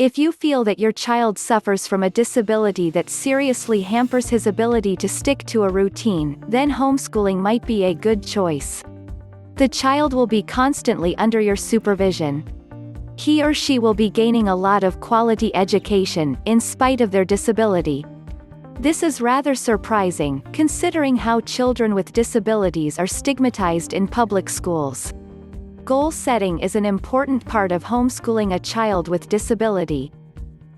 If you feel that your child suffers from a disability that seriously hampers his ability to stick to a routine, then homeschooling might be a good choice. The child will be constantly under your supervision. He or she will be gaining a lot of quality education, in spite of their disability. This is rather surprising, considering how children with disabilities are stigmatized in public schools. Goal setting is an important part of homeschooling a child with disability.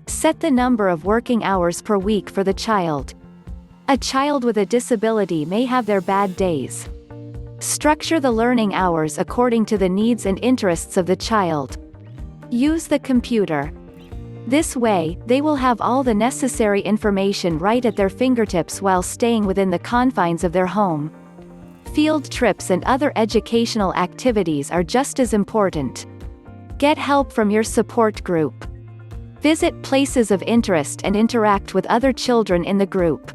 Set the number of working hours per week for the child. A child with a disability may have their bad days. Structure the learning hours according to the needs and interests of the child. Use the computer. This way, they will have all the necessary information right at their fingertips while staying within the confines of their home. Field trips and other educational activities are just as important. Get help from your support group. Visit places of interest and interact with other children in the group.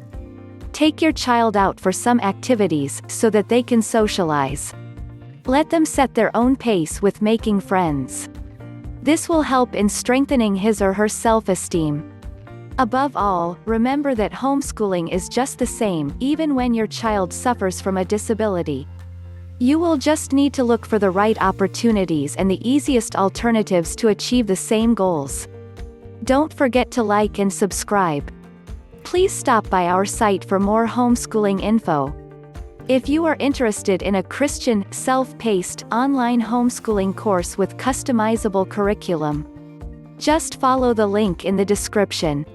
Take your child out for some activities so that they can socialize. Let them set their own pace with making friends. This will help in strengthening his or her self-esteem. Above all, remember that homeschooling is just the same, even when your child suffers from a disability. You will just need to look for the right opportunities and the easiest alternatives to achieve the same goals. Don't forget to like and subscribe. Please stop by our site for more homeschooling info. If you are interested in a Christian, self-paced, online homeschooling course with customizable curriculum, just follow the link in the description.